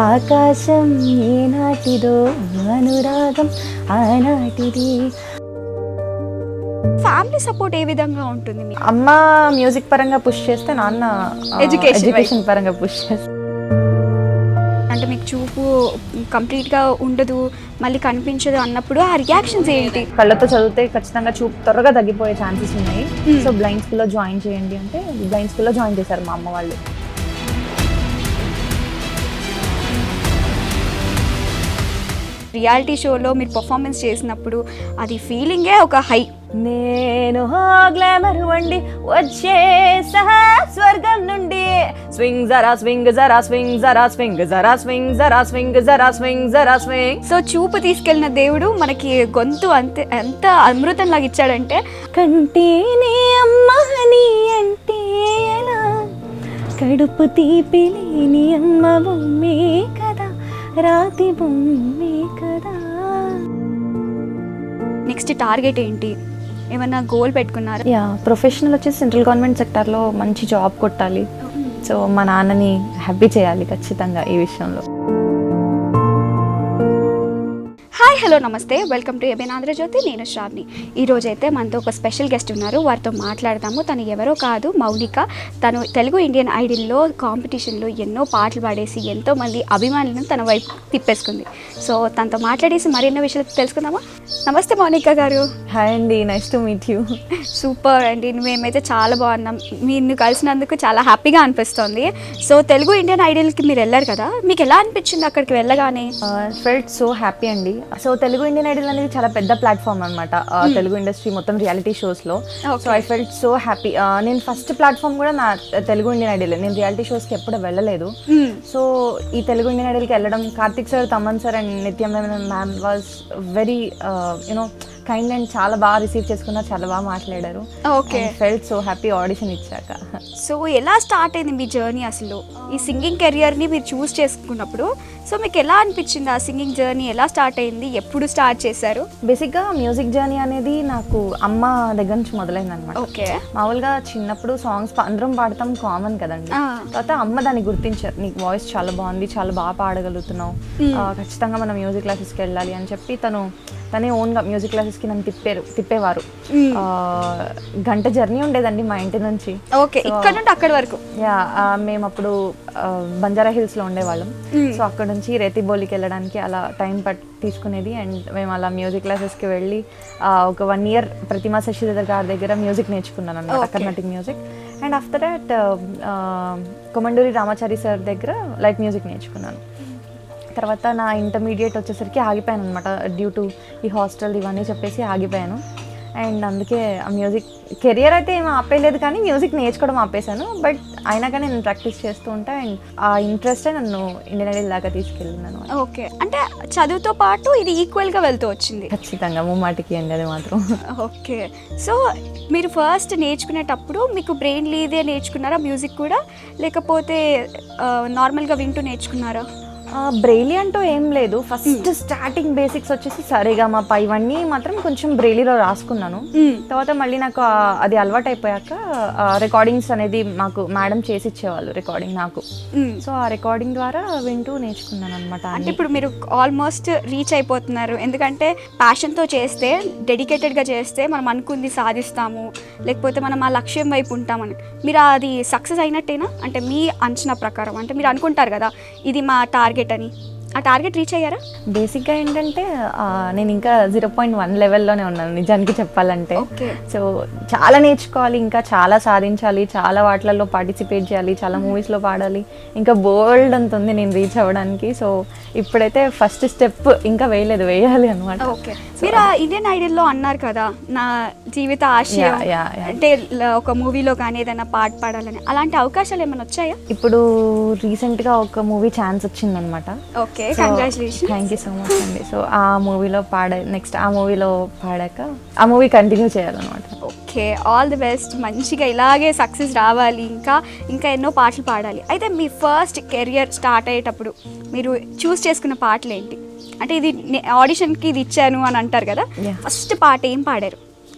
ఆకాశం ఏనాటిదో అనురాగం ఆనాటిది. Family support ఏ విధంగా ఉంటుంది మీకు? అమ్మ మ్యూజిక్ పరంగా పుష్ చేస్తే నాన్న ఎడ్యుకేషన్ పరంగా పుష్ చేస్తే. అంటే మీకు చూపు కంప్లీట్గా ఉండదు, మళ్ళీ కనిపించదు అన్నప్పుడు ఆ రియాక్షన్స్ ఏంటి? కళ్ళతో చదివితే ఖచ్చితంగా చూపు త్వరగా తగ్గిపోయే ఛాన్సెస్ ఉన్నాయి. సో బ్లైండ్ స్కూల్లో జాయిన్ చేయండి అంటే బ్లైండ్ స్కూల్లో జాయిన్ చేశారు మా అమ్మ వాళ్ళు. రియాలిటీ షోలో మీరు పర్ఫార్మెన్స్ చేసినప్పుడు అది ఫీలింగే ఒక హై. నేను గ్లామర్ వండి వచ్చేసా స్వర్గం నుండి, స్వింగ్ జరా స్వింగ్ జరా స్వింగ్ జరా స్వింగ్ జరా స్వింగ్ జరా స్వింగ్ జరా స్వింగ్ జరా స్వింగ్. సో చూపు తీసుకెళ్ళిన దేవుడు మనకి గొంతు అంతే ఎంత అమృతం లాగా ఇచ్చాడంటే, కంటేనే అమ్మని అంటే ఎలా, కడుపు తీపి లేని అమ్మ బొమ్మే కదా, రాతి బొమ్మే కదా. నెక్స్ట్ టార్గెట్ ఏంటి? ఏమన్నా గోల్ పెట్టుకున్నారా? యా, ప్రొఫెషనల్ వచ్చేసి సెంట్రల్ గవర్నమెంట్ సెక్టార్లో మంచి జాబ్ కొట్టాలి. సో మా నాన్నని హ్యాపీ చేయాలి ఖచ్చితంగా ఈ విషయంలో. హాయ్, హలో, నమస్తే, వెల్కమ్ టు ఏబిఎన్ ఆంధ్రజ్యోతి. నేను శ్రావణి. ఈరోజైతే మనతో ఒక స్పెషల్ గెస్ట్ ఉన్నారు, వారితో మాట్లాడదాము. తను ఎవరో కాదు, మౌనిక. తను తెలుగు ఇండియన్ ఐడల్లో కాంపిటీషన్లో ఎన్నో పాటలు పాడేసి ఎంతోమంది అభిమానులను తన వైపు తిప్పేసుకుంది. సో తనతో మాట్లాడేసి మరెన్నో విషయాలు తెలుసుకుందామా? నమస్తే మౌనిక గారు. హాయ్ అండి, nice to meet you. Super అండి, మేమైతే చాలా బాగున్నాం. మీరు కలిసినందుకు చాలా హ్యాపీగా అనిపిస్తుంది. సో తెలుగు ఇండియన్ ఐడల్కి మీరు వెళ్ళారు కదా, మీకు ఎలా అనిపించింది అక్కడికి వెళ్ళగానే? ఫెల్ట్ సో హ్యాపీ అండి. సో తెలుగు ఇండియన్ ఐడల్ అనేది చాలా పెద్ద ప్లాట్ఫామ్ అనమాట తెలుగు ఇండస్ట్రీ మొత్తం రియాలిటీ షోస్లో. So I felt so happy. నేను ఫస్ట్ ప్లాట్ఫామ్ కూడా నా తెలుగు ఇండియన్ ఐడల్. నేను రియాలిటీ షోస్కి ఎప్పుడు వెళ్ళలేదు. సో ఈ తెలుగు ఇండియన్ ఐడల్కి వెళ్ళడం, Karthik sir, Thaman sir and Nithya ma'am was very you know kind and చాలా బాగా రిసీవ్ చేసుకున్నారు, చాలా బాగా మాట్లాడారు. Okay, felt so happy audition ఇచ్చాక. సో ఎలా స్టార్ట్ అయింది మీ జర్నీ? అసలు ఈ సింగింగ్ కెరియర్ని మీరు చూస్ చేసుకున్నప్పుడు సో మీకు ఎలా అనిపించింది? ఆ సింగింగ్ జర్నీ ఎలా స్టార్ట్ అయింది? ఎప్పుడు స్టార్ట్ చేశారు? బేసిక్గా మ్యూజిక్ జర్నీ అనేది నాకు అమ్మ దగ్గర నుంచి మొదలైంది అనమాట. ఓకే, మామూలుగా చిన్నప్పుడు సాంగ్స్ అందరం పాడతాం, కామన్ కదండి. తర్వాత అమ్మ దాన్ని గుర్తించారు, నీకు వాయిస్ చాలా బాగుంది, చాలా బాగా పాడగలుగుతున్నావు, ఖచ్చితంగా మనం మ్యూజిక్ క్లాసెస్కి వెళ్ళాలి అని చెప్పి తనే ఓన్గా మ్యూజిక్ క్లాసెస్కి నన్ను తిప్పేవారు. గంట జర్నీ ఉండేదండి మా ఇంటి నుంచి. ఓకే, ఇక్కడ నుండి అక్కడి వరకు. యా, మేము అప్పుడు బంజారా హిల్స్లో ఉండేవాళ్ళం. సో అక్కడ నుంచి రేతిబోలికి వెళ్ళడానికి అలా టైం తీసుకునేది. అండ్ మేము అలా మ్యూజిక్ క్లాసెస్కి వెళ్ళి ఒక 1 year ప్రతిమా శశిధర్ గారి దగ్గర మ్యూజిక్ నేర్చుకున్నాను అనమాట, Carnatic music. And after that Komanduri Ramachari sir దగ్గర లైట్ మ్యూజిక్ నేర్చుకున్నాను. తర్వాత నా ఇంటర్మీడియట్ వచ్చేసరికి ఆగిపోయాను అనమాట, డ్యూ టు ఈ హాస్టల్ ఇవన్నీ చెప్పేసి ఆగిపోయాను. అండ్ అందుకే ఆ మ్యూజిక్ కెరియర్ అయితే ఏమీ ఆపేయలేదు, కానీ మ్యూజిక్ నేర్చుకోవడం ఆపేశాను. బట్ అయినా కానీ నేను ప్రాక్టీస్ చేస్తూ ఉంటా. అండ్ ఆ ఇంట్రెస్టే నన్ను ఇండియన్ ఐడల్ దాకా తీసుకెళ్ళింది. ఓకే, అంటే చదువుతో పాటు ఇది ఈక్వల్గా వెళ్తూ వచ్చింది. ఖచ్చితంగా ముమ్మాటికి అండి అది మాత్రం. ఓకే, సో మీరు ఫస్ట్ నేర్చుకునేటప్పుడు మీకు బ్రెయిన్ లీదే నేర్చుకున్నారా మ్యూజిక్ కూడా, లేకపోతే నార్మల్గా వింటూ నేర్చుకున్నారా? బ్రెయిలీ అంటూ ఏం లేదు. ఫస్ట్ స్టార్టింగ్ బేసిక్స్ వచ్చేసి సరిగమప ఇవన్నీ మాత్రం కొంచెం బ్రెయిలీలో రాసుకున్నాను. తర్వాత మళ్ళీ నాకు అది అలవాటు అయిపోయాక రికార్డింగ్స్ అనేది మాకు మేడం చేసి ఇచ్చేవాళ్ళు రికార్డింగ్ నాకు. సో ఆ రికార్డింగ్ ద్వారా వింటూ నేర్చుకున్నాను అనమాట. అంటే ఇప్పుడు మీరు ఆల్మోస్ట్ రీచ్ అయిపోతున్నారు, ఎందుకంటే ప్యాషన్తో చేస్తే, డెడికేటెడ్గా చేస్తే మనం అనుకుంది సాధిస్తాము, లేకపోతే మనం ఆ లక్ష్యం వైపు ఉంటామని. మీరు అది సక్సెస్ అయినట్టేనా? అంటే మీ అంచనా ప్రకారం, అంటే మీరు అనుకుంటారు కదా ఇది మా టార్గెట్ అని, ఆ టార్గెట్ రీచ్ అయ్యారా? బేసిక్గా ఏంటంటే నేను ఇంకా 0.1 లెవెల్లోనే ఉన్నాను నిజానికి చెప్పాలంటే. సో చాలా నేర్చుకోవాలి, ఇంకా చాలా సాధించాలి, చాలా వాటిలలో పార్టిసిపేట్ చేయాలి, చాలా మూవీస్లో పాడాలి, ఇంకా బోల్డ్ అంత ఉంది నేను రీచ్ అవ్వడానికి. సో ఇప్పుడైతే ఫస్ట్ స్టెప్ ఇంకా వేయాలి అనమాట. ఓకే, మీరు ఇండియన్ ఐడల్లో అన్నారు కదా నా జీవిత ఆశయం అంటే ఒక మూవీలో కానీ ఏదైనా పాట పాడాలని, అలాంటి అవకాశాలు ఏమైనా వచ్చాయా? ఇప్పుడు రీసెంట్గా ఒక మూవీ ఛాన్స్ వచ్చిందనమాట. Okay, congratulations. Thank you so much అండి. సో ఆ మూవీలో నెక్స్ట్ ఆ మూవీలో పాడాక ఆ మూవీ కంటిన్యూ చేయాలన్నమాట. Okay, all the best. మంచిగా ఇలాగే సక్సెస్ రావాలి, ఇంకా ఎన్నో పాటలు పాడాలి. అయితే మీ ఫస్ట్ కెరియర్ స్టార్ట్ అయ్యేటప్పుడు మీరు చూస్ చేసుకున్న పాటలు ఏంటి? అంటే ఇది ఆడిషన్కి ఇది ఇచ్చాను అని అంటారు కదా, ఫస్ట్ పాట ఏం పాడారు?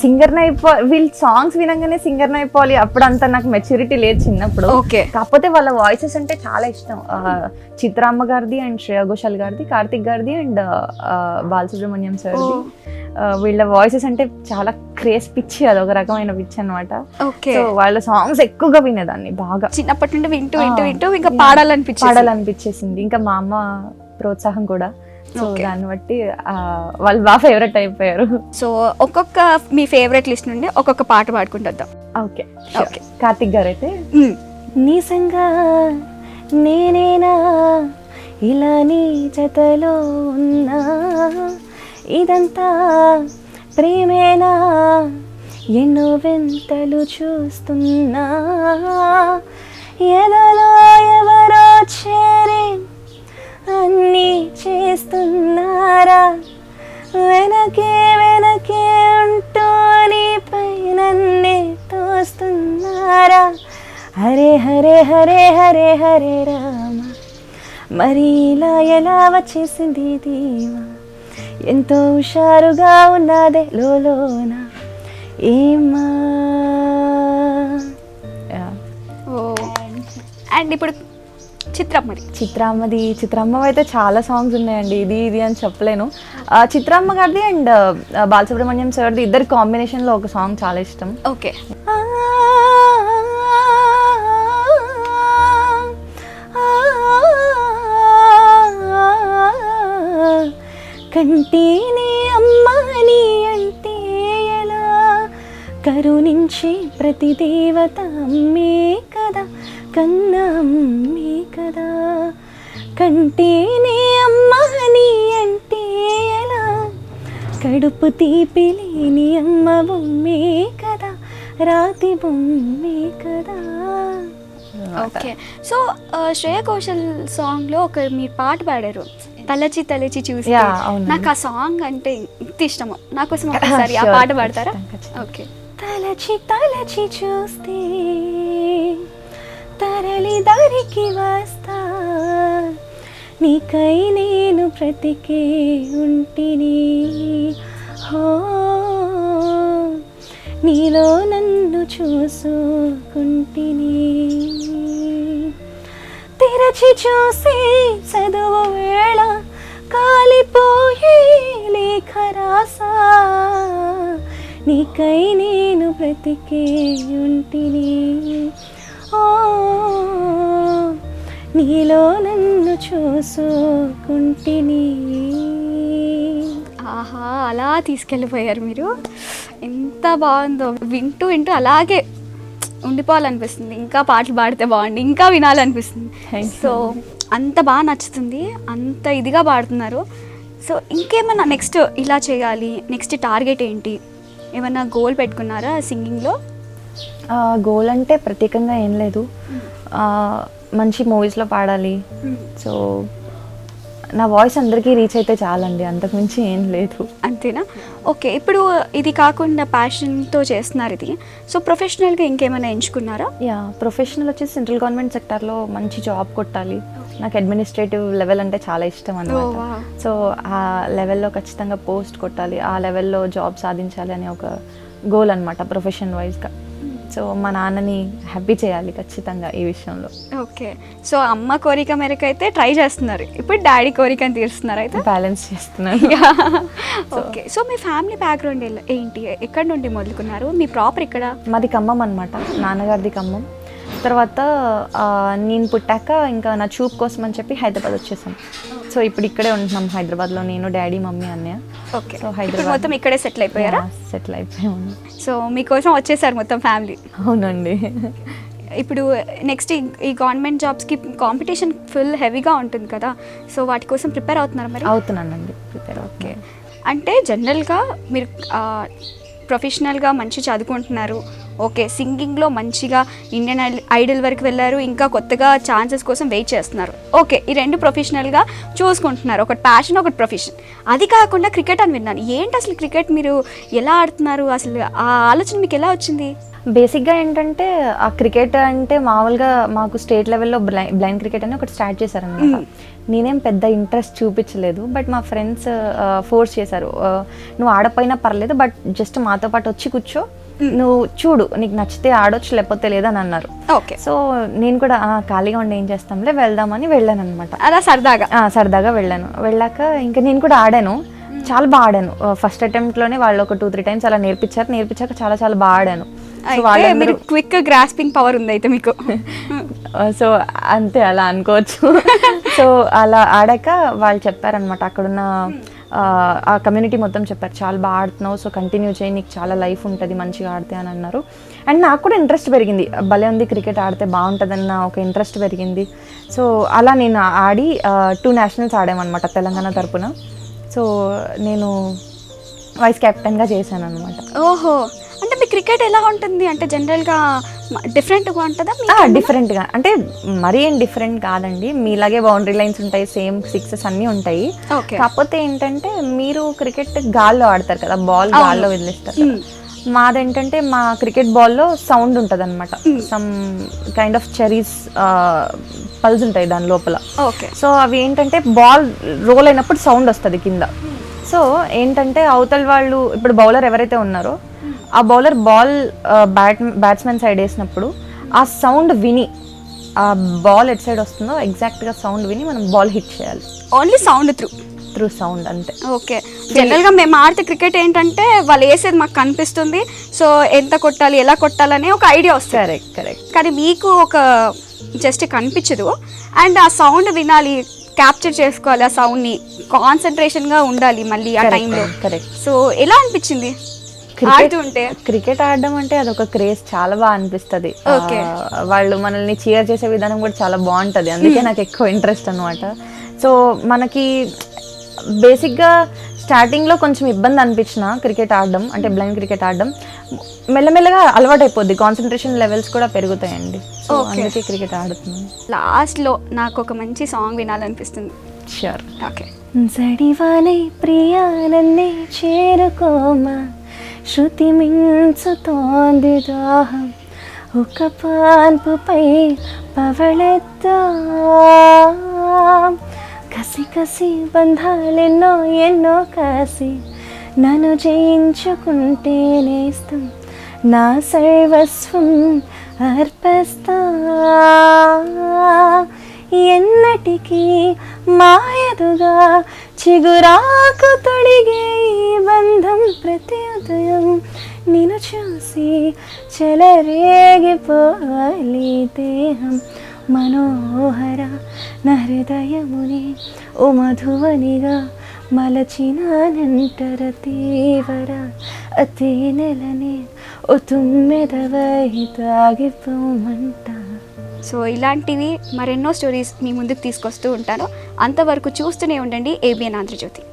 సింగర్ని వీళ్ళు సాంగ్స్ వినంగానే సింగర్ని అయిపోవాలి అప్పుడు అంత నాకు మెచ్యూరిటీ లేదు చిన్నప్పుడు. ఓకే. కాకపోతే వాళ్ళ వాయిసెస్ అంటే చాలా ఇష్టం. చిత్రామ్మ గారిది అండ్ శ్రేయా ఘోషాల్ గారిది, కార్తిక్ గారిది అండ్ బాలసుబ్రహ్మణ్యం సార్ది. వీళ్ళ వాయిసెస్ అంటే చాలా క్రేజ్ పిచ్చి, అదొక రకమైన పిచ్చి అనమాట. సో వాళ్ళ సాంగ్స్ ఎక్కువగా వినేదాన్ని బాగా చిన్నప్పటి నుండి వింటూ వింటూ వింటూ ఇంకా పాడాలనిపించేసింది. ఇంకా మా అమ్మ ప్రోత్సాహం కూడా. సో దాన్ని బట్టి వాళ్ళు బాగా ఫేవరెట్ అయిపోయారు. సో ఒక్కొక్క మీ ఫేవరెట్ లిస్ట్ నుండి ఒక్కొక్క పాట పాడుకుంటొద్దాం. Okay okay. కార్తిక్ గారు అయితే నిజంగా నేనేనా ఇలా నీ జతలో ఉన్నా, ఇదంతా ప్రేమేనా ఎన్నో వింతలు చూస్తున్నా, ఎదలో ఎవరో చేరి అన్నీ చేస్తున్నారా, వెనకే వెనకే ఉంటూ నీపై నన్నే తోస్తున్నారా, హరే హరే హరే హరే హరే రామ, మరి ఇలా ఎలా వచ్చేసింది దీవా, ఎంతో హుషారుగా ఉన్నదే లోలోన ఏమా. అండ్ ఇప్పుడు చిత్రమ్మ అయితే చాలా సాంగ్స్ ఉన్నాయండి, ఇది అని చెప్పలేను. చిత్రమ్మ గారిది అండ్ బాలసుబ్రహ్మణ్యం సార్ది ఇద్దరు కాంబినేషన్లో ఒక సాంగ్ చాలా ఇష్టం. ఓకే. కంటిని అమ్మని అంటే ఎలా, కరుణించి ప్రతి దేవత అమ్మే కదా, కన్నా అమ్మే కదా, కంటిని అమ్మని అంటే ఎలా, కడుపు తీపి లేని అమ్మ బొమ్మే కదా, రాతి బొమ్మే కదా. ఓకే. సో శ్రేయా ఘోషల్ సాంగ్లో ఒక మీరు పాట పాడారు, తలచి తలచి చూసి. నాకు ఆ సాంగ్ అంటే ఇంత ఇష్టము, నా కోసం ఒకసారి ఆ పాట పాడతారా? ఓకే. తలచి తలచి చూస్తే తరలి దారికి వస్తా, నీకై నేను బ్రతికే ఉంటిని, హో నీలో నన్ను చూసుకుంటిని, తెరచి చూసి చదువు వేళ కాలిపోయే లేఖ రాసా, నీకై నేను బ్రతికే ఉంటిని, ఓ నీలో నన్ను చూసుకుంటిని. ఆహా, అలా తీసుకెళ్ళిపోయారు మీరు. ఎంత బాగుందో, వింటూ వింటూ అలాగే ఉండిపోవాలనిపిస్తుంది, ఇంకా పాటలు పాడితే బాగుండి ఇంకా వినాలనిపిస్తుంది. సో అంత బాగా నచ్చుతుంది, అంత ఇదిగా పాడుతున్నారు. సో ఇంకేమన్నా నెక్స్ట్ ఇలా చేయాలి, నెక్స్ట్ టార్గెట్ ఏంటి, ఏమన్నా గోల్ పెట్టుకున్నారా సింగింగ్లో? గోల్ అంటే ప్రత్యేకంగా ఏం లేదు, మంచి మూవీస్లో పాడాలి. సో నా వాయిస్ అందరికీ రీచ్ అయితే చాలండి, అంతకుమించి ఏం లేదు. అంతేనా? ఓకే. ఇప్పుడు ఇది కాకుండా ప్యాషన్తో చేస్తున్నారు ఇది, సో ప్రొఫెషనల్గా ఇంకేమైనా ఎంచుకున్నారా? ప్రొఫెషనల్ వచ్చేసి సెంట్రల్ గవర్నమెంట్ సెక్టార్లో మంచి జాబ్ కొట్టాలి. నాకు అడ్మినిస్ట్రేటివ్ లెవెల్ అంటే చాలా ఇష్టం అన్నమాట. సో ఆ లెవెల్లో ఖచ్చితంగా పోస్ట్ కొట్టాలి, ఆ లెవెల్లో జాబ్ సాధించాలి అనే ఒక గోల్ అనమాట ప్రొఫెషన్ వైజ్గా. సో మా నాన్నని హ్యాపీ చేయాలి ఖచ్చితంగా ఈ విషయంలో. ఓకే. సో అమ్మ కోరిక మేరకు అయితే ట్రై చేస్తున్నారు, ఇప్పుడు డాడీ కోరికని తీరుస్తున్నారు, అయితే బ్యాలెన్స్ చేస్తున్నారు. ఓకే. సో మీ ఫ్యామిలీ బ్యాక్గ్రౌండ్ ఏంటి, ఎక్కడి నుండి మొదలుకున్నారు? మీ ప్రాపర్ ఇక్కడ? మాది ఖమ్మం అనమాట, నాన్నగారిది ఖమ్మం. తర్వాత నేను పుట్టాక ఇంకా నా చూప్ కోసం అని చెప్పి హైదరాబాద్ వచ్చేసాం. సో ఇప్పుడు ఇక్కడే ఉంటున్నాం హైదరాబాద్లో, నేను డాడీ మమ్మీ అన్నయ్య. ఓకే. సో హైదరాబాద్ మొత్తం ఇక్కడే సెటిల్ అయిపోయారా? సెటిల్ అయిపోయాము. సో మీకోసం వచ్చేసారు మొత్తం ఫ్యామిలీ? అవునండి. ఇప్పుడు నెక్స్ట్ ఈ గవర్నమెంట్ జాబ్స్కి కాంపిటీషన్ ఫుల్ హెవీగా ఉంటుంది కదా, సో వాటి కోసం ప్రిపేర్ అవుతున్నారా మరి? అవుతున్నానండి, ప్రిపేర్. ఓకే. అంటే జనరల్గా మీరు ప్రొఫెషనల్గా మంచి చదువుకుంటున్నారు, ఓకే, సింగింగ్లో మంచిగా ఇండియన్ ఐడల్ వరకు వెళ్ళారు, ఇంకా కొత్తగా ఛాన్సెస్ కోసం వెయిట్ చేస్తున్నారు, ఓకే, ఈ రెండు ప్రొఫెషనల్గా చూసుకుంటున్నారు, ఒకటి ప్యాషన్ ఒకటి ప్రొఫెషన్. అది కాకుండా క్రికెట్ అని విన్నాను, ఏంటి అసలు క్రికెట్ మీరు ఎలా ఆడుతున్నారు, అసలు ఆ ఆలోచన మీకు ఎలా వచ్చింది? బేసిక్గా ఏంటంటే ఆ క్రికెట్ అంటే మామూలుగా మాకు స్టేట్ లెవెల్లో బ్లైండ్ క్రికెట్ అని ఒకటి స్టార్ట్ చేశారనమాట. నేనేం పెద్ద ఇంట్రెస్ట్ చూపించలేదు, బట్ మా ఫ్రెండ్స్ ఫోర్స్ చేశారు, నువ్వు ఆడపోయినా పర్లేదు బట్ జస్ట్ మాతో పాటు వచ్చి కూర్చో, నువ్వు చూడు నీకు నచ్చితే ఆడొచ్చు లేకపోతే లేదని అన్నారు. ఓకే. సో నేను కూడా ఖాళీగా ఉండి ఏం చేస్తాంలే వెళ్దామని వెళ్ళాను అనమాట. అలా సరదాగా వెళ్ళాను. వెళ్ళాక ఇంకా నేను కూడా ఆడాను, చాలా బాగా ఆడాను. ఫస్ట్ అటెంప్ట్లోనే వాళ్ళు ఒక 2-3 టైమ్స్ అలా నేర్పించాక చాలా చాలా బాగా ఆడాను. క్విక్ గ్రాస్పింగ్ పవర్ ఉంది అయితే మీకు. సో అంతే, అలా అనుకోవచ్చు. సో అలా ఆడాక వాళ్ళు చెప్పారనమాట, అక్కడున్న ఆ కమ్యూనిటీ మొత్తం చెప్పారు, చాలా బాగా ఆడుతున్నావు, సో కంటిన్యూ చేయి, నీకు చాలా లైఫ్ ఉంటుంది మంచిగా ఆడితే అని అన్నారు. అండ్ నాకు కూడా ఇంట్రెస్ట్ పెరిగింది, భలే ఉంది క్రికెట్ ఆడితే బాగుంటుందన్న ఒక ఇంట్రెస్ట్ పెరిగింది. సో అలా నేను ఆడి 2 నేషనల్స్ ఆడామన్నమాట తెలంగాణ తరపున. సో నేను వైస్ కెప్టెన్గా చేశాను అనమాట. ఓహో, అంటే మీ క్రికెట్ ఎలా ఉంటుంది అంటే జనరల్గా డిఫరెంట్గా ఉంటుందా? డిఫరెంట్గా అంటే మరీ ఏం డిఫరెంట్ కాదండి, మీలాగే బౌండరీ లైన్స్ ఉంటాయి, సేమ్ సిక్సెస్ అన్నీ ఉంటాయి. కాకపోతే ఏంటంటే మీరు క్రికెట్ గాల్లో ఆడతారు కదా, బాల్ గాల్లో వదిలేస్తారు. మాదేంటంటే మా క్రికెట్ బాల్లో సౌండ్ ఉంటుంది అనమాట, some kind of cherries pulse ఉంటాయి దాని లోపల. సో అవి ఏంటంటే బాల్ రోల్ అయినప్పుడు సౌండ్ వస్తుంది కింద. సో ఏంటంటే అవతల వాళ్ళు ఇప్పుడు బౌలర్ ఎవరైతే ఉన్నారో ఆ బౌలర్ బాల్ బ్యాట్స్మెన్ సైడ్ వేసినప్పుడు ఆ సౌండ్ విని, ఆ బాల్ ఎట్ సైడ్ వస్తుందో ఎగ్జాక్ట్గా సౌండ్ విని మనం బాల్ హిట్ చేయాలి. ఓన్లీ సౌండ్ త్రూ సౌండ్ అంతే. ఓకే. జనరల్గా మేము ఆడితే క్రికెట్ ఏంటంటే వాళ్ళు వేసేది మాకు కనిపిస్తుంది, సో ఎంత కొట్టాలి ఎలా కొట్టాలనే ఒక ఐడియా వస్తుంది. కరెక్ట్. కానీ మీకు ఒక జస్ట్ కనిపించదు, అండ్ ఆ సౌండ్ వినాలి, క్యాప్చర్ చేసుకోవాలి, ఆ సౌండ్ని కాన్సన్ట్రేషన్గా ఉండాలి మళ్ళీ ఆ టైంలో. కరెక్ట్. సో ఎలా అనిపించింది క్రికెట్ ఆడడం అంటే అదొక క్రేజ్, చాలా బాగా అనిపిస్తుంది. వాళ్ళు మనల్ని చీర్ చేసే విధానం కూడా చాలా బాగుంటుంది, అందుకే నాకు ఎక్కువ ఇంట్రెస్ట్ అనమాట. సో మనకి బేసిక్గా స్టార్టింగ్లో కొంచెం ఇబ్బంది అనిపించిన క్రికెట్ ఆడడం, అంటే బ్లైండ్ క్రికెట్ ఆడడం, మెల్లమెల్లగా అలవాటు అయిపోద్ది, కాన్సన్ట్రేషన్ లెవెల్స్ కూడా పెరుగుతాయండి. సో అందుకే క్రికెట్ ఆడుతున్నాను. లాస్ట్లో నాకు ఒక మంచి సాంగ్ వినాలనిపిస్తుంది. ష్యూర్. ఓకే. జడివాలే ప్రియా నన్నే చేరుకోమా, శృతి మించుతోంది దాహం, ఒక పాన్పుపై పవళెత్తా, కసి కసి బంధాలెన్నో ఎన్నో కాసి నన్ను జయించుకుంటే నేస్తం, నా సర్వస్వం అర్పిస్తా, ఎన్నటికీ మాయదుగా చిగురాకు తొడిగే ఈ బంధం, ప్రతి ఉదయం నిన్ను చూసి చెలరేగిపోవాలి దేహం, మనోహర నా హృదయముని ఓ మధువనిగా మలచినానంటర తీవర, అతే నెలనే ఓ తుమ్మెదవై తాగిపోమంట. సో ఇలాంటివి మరెన్నో స్టోరీస్ మీ ముందుకు తీసుకొస్తూ ఉంటాను. అంతవరకు చూస్తూనే ఉండండి ABN ఆంధ్రజ్యోతి.